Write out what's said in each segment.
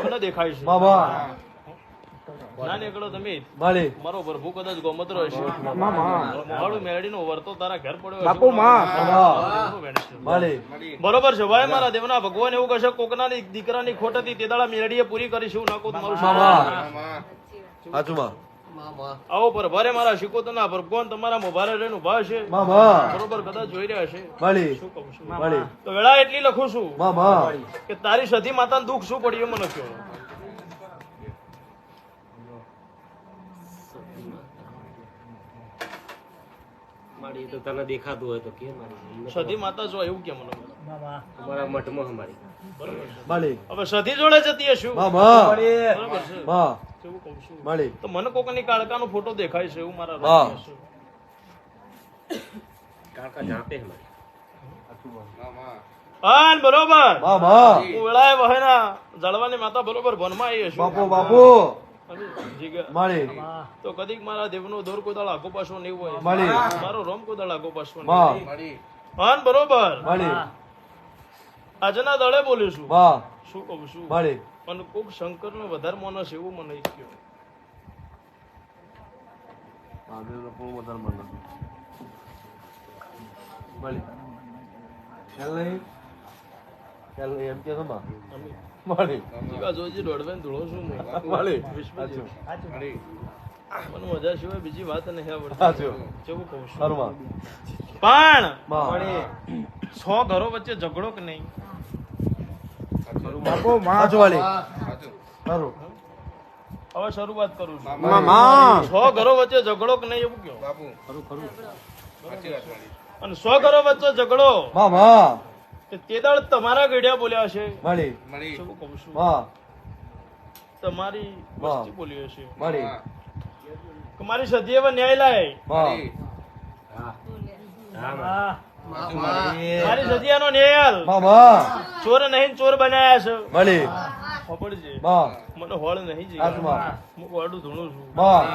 મને દેખાય છે બાબા ના નીકળો તમે માળી મારો પ્રભુ કદાચ ગોમત્ર હશે મોહાળું મેરડી નો વર્તો તારા ઘર પડ્યો બાપુ માં માળી બરોબર છે ભાઈ મારા દેવના ભગવાન એવું કહેશે કોકના દીકરાની ખોટ હતી તે દાડા મેરડીએ પૂરી કરીશું નાખો મારું સાચું માં આવો પર ભારે મારા શિકોતના ભગવાન તમારા મોભારે રહીને ઉભા છે મામા બરોબર કદાચ જોઈ રહ્યા છે માળી શું કહું છું માળી તો વેળા એટલી લખું છું મામા કે તારી સધી માતાનું દુઃખ શું પડ્યું મને કહો મારી તો તને દેખાતું હોય તો કે મારી સધી માતા જો એવું કે મને અમારા મઠમાં અમારી બરોબર છે માળી હવે સધી જોડે જતી હશું મામા બરોબર છે માં એવું કહું છું માળી તો મને કોકની કાળકાનો ફોટો દેખાય છે એવું મારા હા. હૃદયમાં છે. કાકા જાપે અમારી હા ને બરોબર મામા હું વેળાએ વહેના જળવાની માતા બરોબર વનમાં આવી હશું બાપુ બાપુ અને જીગર માળી તો કદીક મારા દેવનો દોર કોઈ દાળ આગો પાછો નહીં હોય માળી મારો રોમ કોઈ દાળ આગો પાછો નહીં માં હોય. હા ને બરોબર માળી આજના દળે બોલીશું માં શું કહું છું માળી અને કોક શંકર નો વધારે માનસ એવું મને કહ્યું મહાદેવનો પૂર્ણ વધારે મને માળી ખ્યાલ નહીં એમ કે માં માળી જીગા જોજી દોડવે ને ધૂળો છું હું. માળી વિશ્વજી. સાચું મને મજા સિવાય બીજી વાત નહીં આવડતી સાચું કેવું કહું છું શર્મા પણ માં 6 ઘરો વચ્ચે ઝઘડો કે નહીં બાપુ માં સાચું વાળી સારું હવે શરૂઆત કરું છું માં 6 ઘરો વચ્ચે ઝઘડો કે નહીં એવું કયો અને 100 ઘરો વચ્ચે ઝઘડો મામા તે દાડ તમારા ગઢિયા બોલ્યા હશે માળી શું કહું છું માં તમારી વસ્તી બોલી હશે માળી કે મારી સધી હવે ન્યાય લાય માં મારી સદિયાનો ન્યાય મામા ચોર નહીં ચોર બનાયા છે માળી ખબરજે માં મને હોળ નહીં સાચું જીગા માં હું વાડું ધૂણું છું માં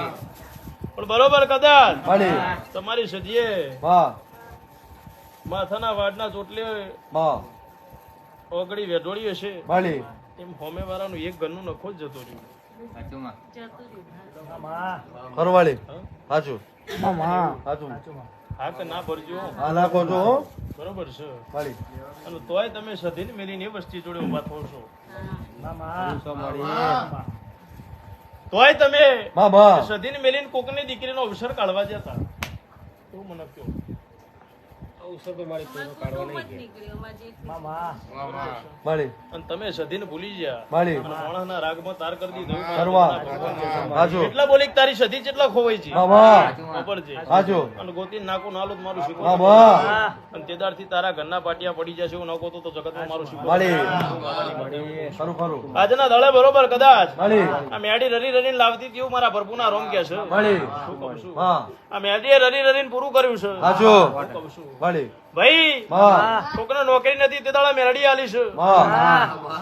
પણ બરોબર કદાચ માળી તમારી સદીએ માં માથાના વાડના ચોટલે માં ઓગળી વેઢોળી હશે માળી એમ હોમે વાળાનું એક ઘરનું નખો જ જતો રહ્યું ખરવાળી હા? સાચું માં સાચું હા કે ના ભરજો આ નાખો છો હો બરોબર છે માળી અને તોય તમે સધીને મેલીને એ વસ્તી જોડે ઉભા થો છો તોય તમે મામા સધીને મેલીને કોકની દીકરીનો અવસર કાઢવા જતા એવું મને કહો અવસર તો મારી કોઈ કાઢવા નહીં કે માળી અને તમે સધીને ભૂલી ગયા માળી અને માણસના રાગમાં તાર કરી દીધો એવું કરવા ભગવાન સાચું એટલા બોલી કે તારી સધી જેટલા ખોવાય છે મામા ખબર છે સાચું અને ગોતીને નાખો નાલો તો મારું શીખવું મામા અને તેદારથી તારા ઘરના પાટિયા પડી જશે એવું નાખો તો જગતમાં મારું શીખવું માળી ખરું ખરું આજના દળે બરોબર કદાચ માળી આ મેડી રરી રરીને લાવતી હતી એવું મારા પ્રભુના રોમ કે છે માળી શું કહું છું માં આ મેડીએ રરી રરીને પૂરું કર્યું છે સાચું શું કહું છું માળી ભાઈ માં છોકરા નોકરી નથી તે દાડા મેરડી આલી છે માં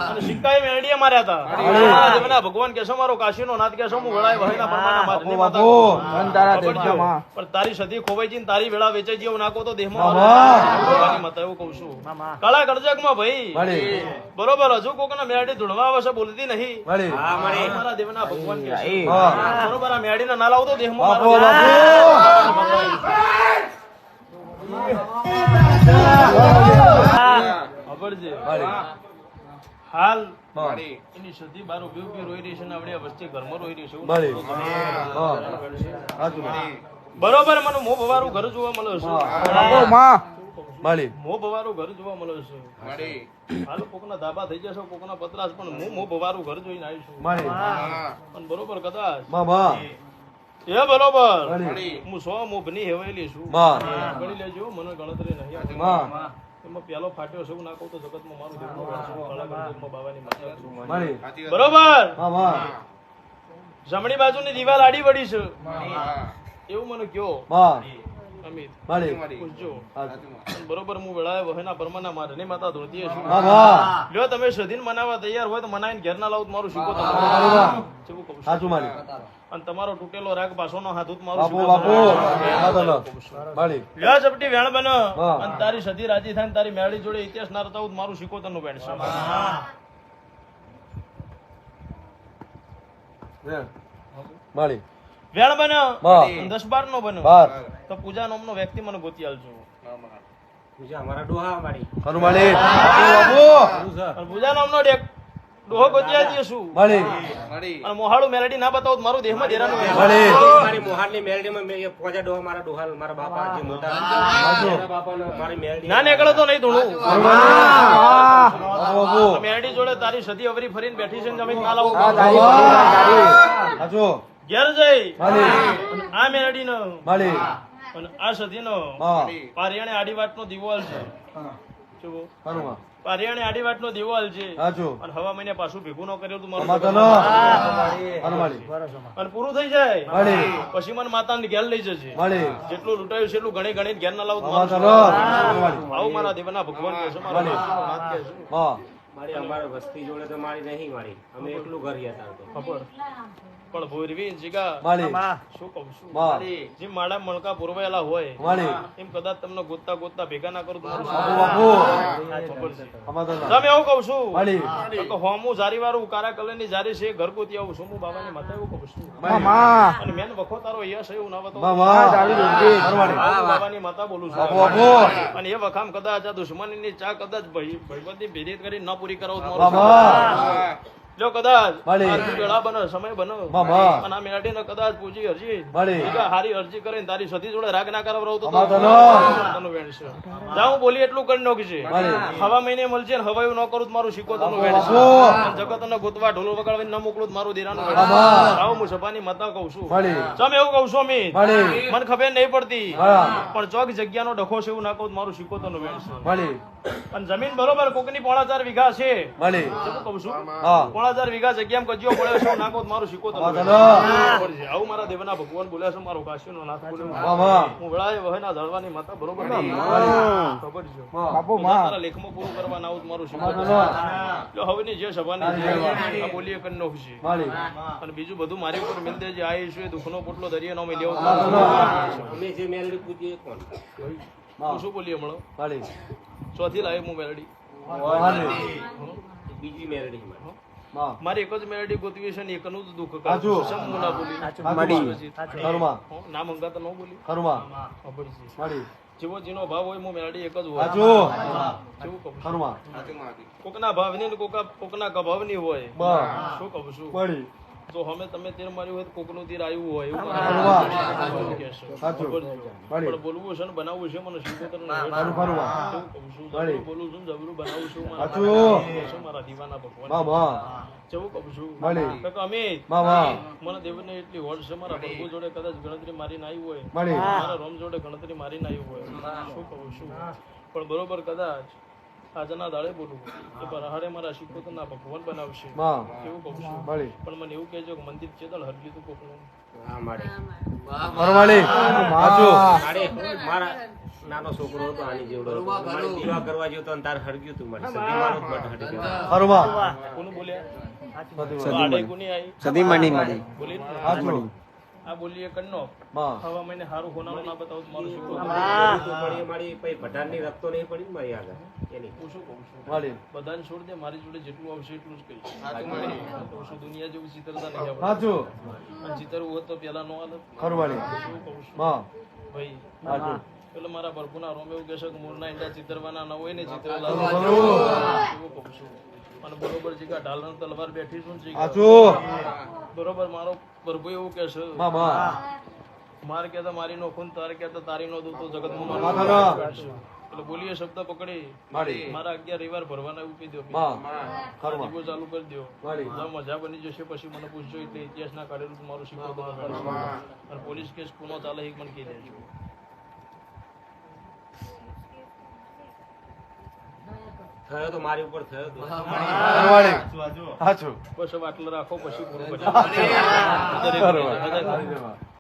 અને સિક્કાએ મેરડીએ માર્યા હતા મારા દેવના ભગવાન કે છે મારો કાશીનો નાથ કે છે હું વેળાએ વહેના પ્રમાણના માતની માતા બાપુ અંધારા ખબર છે. દેખામાં પણ તારી સધી ખોવાઈ જઈને તારી વેળા વેચાઈ જેવું નાખો તો દેહમાં મામા. ભગવાનની માતા એવું કહું છું કાળા ગરજકમાં ભાઈ માળી બરોબર હજુ કોકના મેરડી ધૂળવા આવશે બોલતી નહીં માળી મારા દેવના ભગવાન કે છે હા બરોબર આ મેરડીને ના લાવતો દેહમાં બાપુ મારો બાપુ ખબર છે માળી હાલ માં એની સધી બાર ઉભી ઉભી રોઈ રહી છે ને આપણે આ વચ્ચે ઘરમાં રોઈ રહી છે એવું માળી લાગતું હતું. હા સાચું બરોબર મને મોં ભવારું ઘર જોવા મળે છે બાપુ માં માળી મોં ભવારું ઘર જોવા મળે છે હાલ કોકના ધાબા થઈ જશે કોકના પતરાસ પણ હું મોં ભવારું ઘર જોઈને આવીશું માળી પણ બરોબર કદાચ મામા એ બરોબર માળી હું 100 મોભની હેવાયેલી છું માં ગણી લેજો મને ગણતરી નહીં આવતી. માં એમાં પેલો ફાટ્યો છે એવું નાખો તો જગતમાં મારું દેવનું ઘર છે. કાળા ગણતરીમાં બાવાની માતા છું. માળી બરોબર મામા જમણી બાજુની દિવાલ આડી વળી છે એવું મને કયો માં અમિત માળી પૂછજો સાચું બરોબર હું વેળાએ વહેના પરમાના મારની માતા ધોતી છું મામા લ્યો તમે સધીને મનાવવા તૈયાર હોય તો મનાઈને ઘેર ના લાવું તો મારું શીખો તમે કેવું કહું છું? સાચું માળી અને તમારો તૂટેલો રાગ પાછોનો હાથ મારું બાપુ શીખો બાપુ તમે. માળી લ્યો ઝપટી વેણ બન હા. અને તારી સધી રાજી થાય ને તારી મેળી જોડે ઇતિહાસ ના રતાવું તો મારું શીખો તનું વેણ છે વેણ. માળી. વેણ બને માં. 10-12 નો બને 12. તો પૂજા નામનો વ્યક્તિ મને ગોતી આલજો. પૂજા અમારા ડોહા મારી ખરું માળી. બાપુ, બાપુ. અને પૂજા નામનો ડોહો ગોતી આલજે શું? માળી. અને મોહાળું મેલડી ના બતાવો તો મારું દેહમાં દેરાનું વેણ. માળી. મારી મોહારની મેલડીમાં મેં પોજા ડોહા મારા ડોહા મારા બાપા જે મોટા હાચું. મારા બાપાનો મારી મેલડી ના નીકળે તો નહીં ધૂણું. ખરું માળી. બાપુ, બાપુ. આ મેલડી જોડે તારી સતી અવરી ફરીને બેઠી છે ને જમીન ના લાવું. હાચું. ઘેર જઈ માળી. અને આ મેલડીનો માળી. અને આ સતીનો હા. પારિયાણે આડી વાટનો દીવો છે. જુઓ, ખરું માં. પારિયાણે આડી વાટનો દીવો છે. હાચું. અને હવા મહિને પાછું ભેગું ન કર્યું તું મારું અમાર તો જગત. ન. ખરું માળી. અને પૂરું થઈ જાય માળી. પછી મને માતાને ઘેર લઈ જશે. માળી. જેટલું લૂંટાયું છે એટલું ગણી ગણીને ઘેર ના લાવું તો અમાર તો મારું ન. જગત. ખરું માળી. આવું મારા દેવના ભગવાન કહે છે, મારા માળી. દેવનો નાથ કહે છે. હા. મારી અમારા વસ્તી જોડે તો મારી નહીં મારી અમે એકલું ઘર હતા તો ખબર પણ ભોરવી જીગા માળી. શું કહું છું માં. જે માળા મણકા પુરવાયેલા હોય માળી. એમ કદાચ તમને ગોતતા ગોતતા ભેગા ના કરું તો મારું બાપુ, બાપુ. ખબર છે. અમાર તો ન. તમે એવું કહું છું માળી. કે હોમું જારી વાળું કારા કલરની જારી છે ઘર ગોતી આવું છું હું બાબાની માતા એવું કહું છું માં અને મેન વખો તારો યશ એવું ના બતાવું. માં, માં. ખરું માળી. હું બાબાની માતા બોલું બાપુ, છું બાપુ. અને એ વખામ કદાચ આ દુશ્મનીની ચા કદાચ ભાઈબંધી ભેદી કરી ન પૂરી કરાવું તો માં, મારું માં. જો કદાચ માળી. આજનું વેળા બને સમય બને માં. અને આ મેળાટીને કદાચ પૂછી અરજી માળી. બીજા હારી અરજી કરીને તારી સતી જોડે રાગ ના કરાવરાવું તો અમાર તો ન. તનું વેણ છે. જા હું બોલી એટલું કરી નાખી છે માળી. હવા મહિને મળશે ને હવાયું ન કરું તો મારું શીખોતરનું વેણ છે. બાપુ. અને જગતને ગોતવા ઢોલો વગાડવીને ન મોકલું તો મારું દેરાનું વેણ બાબા. છે. જાઉં હું સભાની માતા કહું છું માળી. ચમ એવું કહું છું અમિત માળી. મને ખબર નહીં પડતી હા. પણ ચોક જગ્યાનો ડખો છે એવું ના કહું તો મારું શીખોતરનું વેણ છે. માળી. અને જમીન બરોબર કોકની 4.5 વીઘા છે માળી. શું કહું છું હા. 4.5 વીઘા જગ્યામાં કજિયો પડ્યો છે એવું ના કહું તો મારું શીખોતરનું અમાર તો વેણ ન. છે. આવું મારા દેવના ભગવાન બોલ્યા છે મારો કાશીનો નાથ બોલ્યો માં, માં. હું વળાય વહેના ધરવાની માતા બરોબર નથી. માળી. ખબર છે માં. બાપુ તો માં તારા લેખમાં પૂરું કરવા ના આવું તો મારું અમાર તો શીખોતર. ન. જો હવેની જે સભાની છે, આ બોલીએ કરી નાખું છે. માળી. અને બીજું બધું મારી ઉપર મિલ દે જે આ છે દુઃખનો પોટલો દરિયો નો મેં લેવો અમાર તો ન. અમે જે મેલડી પૂજીએ કોણ હું માં. શું બોલીએ મળો માળી. ચોથી લાવી હું મેલડી માળી. બીજી મેલડી મારી માં. મારી એક જ મેલડી ગોતવી છે ને એકનું જ દુઃખ સાચું. કાઢું. શમ હું ના બોલી ખરું માં. ના મંગાતા ન બોલી ખરું માં. ખબર છે માળી. જેવો જેનો ભાવ હોય હું મેલડી એક જ હોય હાચું. જેવું કહું છું. ખરું માં. કોકના ભાવની ને કોકના કભાવની હોય બા. શું કહું છું માળી. તો અમે તમે તીર માર્યું હોય તો કોકનું તીર આવ્યું હોય એવું વાહ. મારે કહેશો. સાચું. ખબર છે. માળી. પણ બોલવું છે ને બનાવવું છે મને શીખોતરનું ખરું ખરું માં. એવું કહું છું. માળી. જબરું બોલું છું જબરું બનાવું છું સાચું. મારા દીવાના ભગવાન માં, માં. જેવું કહું છું માળી. કે અમિત માં, માં. મને દેવને એટલી હોડ છે મારા પ્રભુ જોડે કદાચ ગણતરી મારીને આવી હોય માળી. મારા રોમ જોડે ગણતરી મારીને આવી હોય શું કહું છું પણ બરોબર કદાચ આજના દાડે બોલું કે બરહાડે મારા શીખોતરના ભગવાન બનાવશે માં. એવું કહું છું માળી. પણ મને એવું કહેજો કે મંદિર ચેતલ હરગ્યું તું કોકનું હા મારી ખરું માળી. હાચું. મારે મારા નાનો છોકરો હતો આની જેવડો હતો. મારે દીવા કરવા જેવું તો તાર હરગ્યું તું મારી સદી મારો જ મઠ હટી ગયો ખરું માં. કોનું બોલ્યા સાચું. તો આડે કોની આવી સદી મંડી મળી બોલી ને. હાચું. આ બોલીએ કન્નો માં. હવા મહિને હારું હોનાનું ના બતાવું તો મારું શીખો પડી મારી પછી ભટારની રક્તો નહીં પડી ને મારી આગળ એની હું શું કહું છું માળી. બધાને છોડ દે મારી જોડે જેટલું આવશે એટલું જ કહીશ કહું છું દુનિયા જેવું ચિતરતા નહીં આવડતું. હાચું. અને ચિતરવું હોત તો પેલા નો હાલત ખરું માળી. શું કહું છું માં. ભાઈ હાચું. એટલે મારા પ્રભુના રોમ એવું કહેશે કે મૂળના ઈંડા ચિતરવાના ન હોય ને ચિતરેલા ખરું. એવું કહું છું અને બરોબર જીગા ઢાલણ તલવાર બેઠી છું ને જીગા. હાચું. બરોબર મારો પ્રભુ એવું કહેશે માં, માં. માર કહેતા મારી નો ખૂન તાર કહેતા તારી નો દૂધ તો જગતમાં માથા મારું ના. એટલે બોલીએ શબ્દ પકડી માળી. મારા 11 રવિવાર ભરવાના એવું કહી દો માં. ખરું માં. દીવો ચાલુ કરી દો માળી. જો મજા બની જશે પછી મને પૂછજો એટલે ઇતિહાસ ના કાઢેલું તો મારું શીખો તો અને પોલીસ કેસ કોનો ચાલે એ મને કહી દેજો થયો તો મારી ઉપર થયો તો ખરું માળી. હાચું. બસ હવે આટલું રાખો પછી પૂરું ખરું કરી માળી.